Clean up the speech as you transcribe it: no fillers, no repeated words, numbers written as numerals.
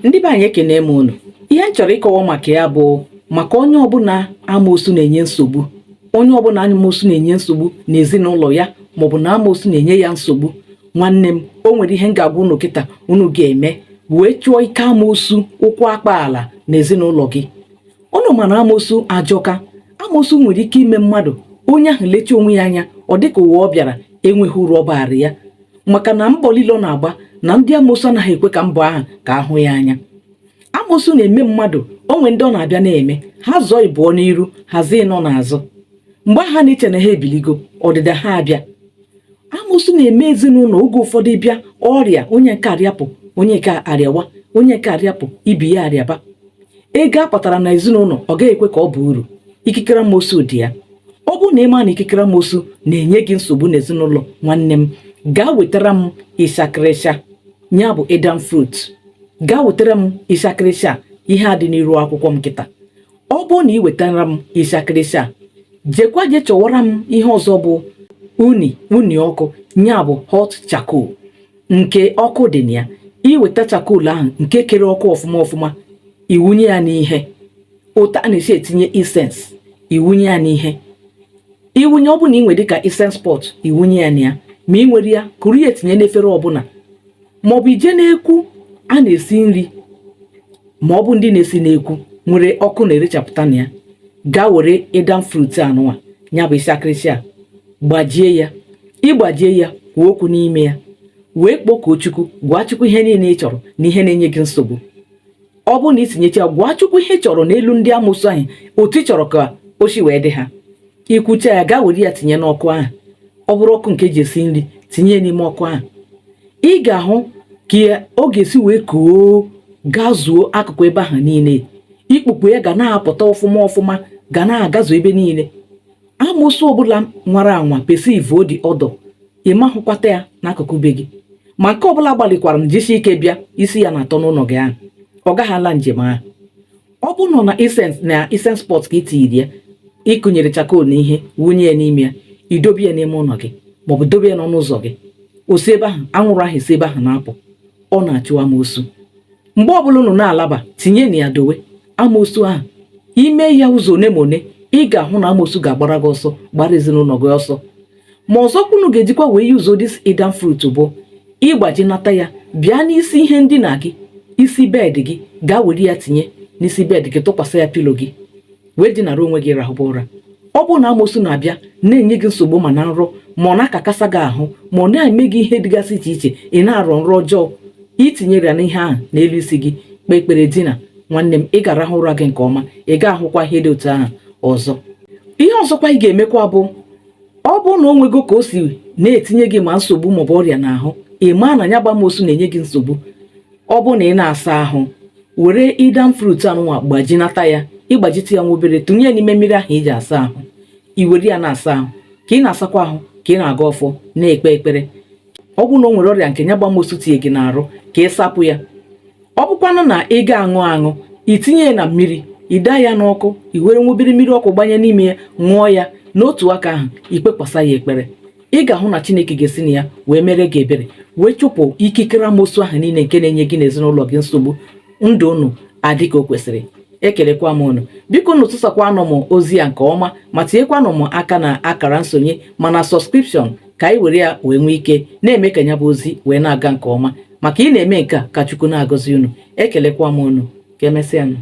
Ndị be anyị ekene m unu. Ihe m chọrọ ịkọwa maka ya bụ maka onye ọbụla amoosu na-enye nsogbu. Onye ọbụla amoosu na-enye nsogbu n'ezinụlọ ya maọbụ na amoosu na-enye ya nsogbu. Nwanne m, o nwere ihe m ga-agwa unu kịta unu ga-eme wee chụọ ike amoosu ụkwụ akpa ala n'ezinụlọ gị. Unu ma na amoosu ajọka. Amoosu nwere ike ime mmadụ onye ahụ lecha onwe ya anya ọ dịka ụwa ọ bịara enweghị uru ọ baara ya, maka na mbọ niile ọ na-agba na ndị amoosu anaghị ekwe ka mbọ ahụ ka ahụ ya anya. Amoosu na-eme mmadụ onwe ndị ọ na-abịa na-eme ha zọọ ịbụọ n'iru hazie nọ n'azụ. Mgbe ha na-eche na ha ebiligo ọdịda ha abịa. Amoosu na-eme ezinụlọ oge ụfọdụ bịa ọrịa, onye nke arịapụ onye nke arịawa, onye nke arịapụ ibi ya arịaba. Ego akpatara na ezinụlọ ọ gaghị ekwe ka ọ bụ uru. Ikikere amoosu dị ya. Ọ bụrụ na ị ma na ikikere amoosu na-enye gị nsogbu n'ezinụlọ, nwanne m, gaa wetara m ịshakịrịsha, ya bụ Eden fruit. Gaa wetara m ịshakịrịsha, ihe a dị n'iru akwụkwọ m kịta. Ọ bụrụ na ị wetara m ịshakịrịsha, jekwa je chọwara m ihe ọzọ bụ uni ọkụ, ya bụ hot charcoal, nke ọkụ dị na ya. Iweta charcoal ahụ nke kere ọkụ ọfụma ọfụma, iwunye ya n'ihe. Ụta a na-esi etinye essence, iwunye ya n'ihe. Iwunye, ọ bụ na ị nwere dịka essence pot, iwunye ya na ya. Ma ị nwere ya, kuru ya etinye n'efere ọbụla. Maọbụ ije n'ekwu a na-esi nri, ma ọ bụ ndị na-esi n'ekwu nwere ọkụ na-erechapụta na ya, gaa were Eden fruit anụnwa, ya bụ ịshakịrịsha, gbajie ya. Ịgbajie ya, kwuo okwu n'ime ya, wee kpọkuo Chukwu, gwa Chukwu ihe niile ị chọrọ na ihe na-enye gị nsogbu. Ọ bụ na itinyecha, gwa Chukwu ihe ị chọrọ n'elu ndị amoosu ahụ, otu ị chọrọ ka o si wee dị ha. Ikwucha ya, gaa were ya tinye n'ọkụ ahụ. Ọ bụrụ ọkụ nke eji esi nri, tinye n'ime ọkụ ahụ. Ị ga-ahụ ka ọ ga-esi wee koo, gaa zuo akụkụ ebe ahụ niile. Ikpukpu ya ga na-apụta ọfụma ọfụma, ga na-agazu ebe niile. Amoosu ọbụla nwara anwa perceive odi ọdọ, ị mahụkwata ya n'akụkụ be gị. Ma nke ọbụla gbalịkwara m jisi ike bịa, isi ya na-atọ n'ụlọ gị ahụ, ọ gaghị ala njem ahụ. Ọ bụ nọ na essence pot ka itiri ya, ịkụnyere charcoal na ihe, wunye ya n'ime ya, idobe ya n'ime ụlọ gị maọbụ dobe ya n'ọnụ ụzọ gị. Osi ebe ahụ, anwụrụ ahụ esi ebe ahụ na-apụ. Ọ na-achụ amoosu. Mgbe ọbụla unu na-alaba, tinye na ya dowe amoosu ahụ. Ime ya ụzọ one ma one, ị ga-ahụ na amoosu ga-agbara gị ọsọ, gbara ezinụlọ gị ọsọ. Ma ọzọkwa unu ga-ejikwa wee yuzo this Eden fruit bụ ịgbaji nata ya, bịa n'isi ihe ndina gị, isi bed gị, gaa were ya tinye n'isi bed gị, tụkwasị ya pilo gị, wee dinara onwe gị rahụba ụra. Ọ bụ na amoosu na-abịa na-enye gị nsogbu ma na nrọ, ma ọ na-akakasa gị ahụ, ma ọ na-eme gị ihe dịgasị iche iche, ị na-arọ nrọ ọjọọ, itinyere ya n'ihe ahụ n'elu isi gị, kpee ekpere dina, nwanne m, ị ga-arahụ ụra gị nke ọma. Ị ga-ahụkwa ihe dị otu ahụ ọzọ. Ihe ọzọkwa ị ga-emekwa bụ, ọ bụ na o nwego ka o si na-etinye gị ma nsogbu maọbụ ọrịa n'ahụ, ị maa na ya bụ amoosu na-enye gị nsogbu. Ọ bụ na ị na-asa ahụ, were Eden fruit anụnwa gbajinata ya. Ịgbajite ya nwa obere, tụnye n'ime mmiri ahụ iji asa ahụ. I were ya na-asa ahụ, ka ị na-asakwa ahụ, ka ị na-aga ọfọ na-ekpe ekpere. Ọ bụ na o nwere ọrịa nke ya bụ amoosu tinye gị n'arụ, ka ị sapụ ya. Ọ bụkwanụ na ị ga-aṅụ itinye ya na mmiri, ida ya n'ọkụ, i were nwa obere mmiri ọkụ gbanye n'ime ya, ṅụọ ya. N'otu aka ahụ, ikpekwasa ya ekpere. Ị ga-ahụ na Chineke ga-esi na ya wee mere gị ebere, wee chụpụ ikikere amoosu ahụ niile nke na-enye gị n'ezinụlọ gị nsogbu. Ndụ unu adị ka o kwesịrị. Ekelekwa m unu. Biko unu tụsakwanụ m ozi ya nke ọma, ma tinyekwanụ m aka na akara nsonye mana subscription, ka anyị were ya wee nwee ike na-eme ka ya bụ ozi wee na-aga nke ọma. Maka ị na-eme nke a, ka Chukwu na-agọzi unu. Ekelekwa m unu. Ka emesịa nụ.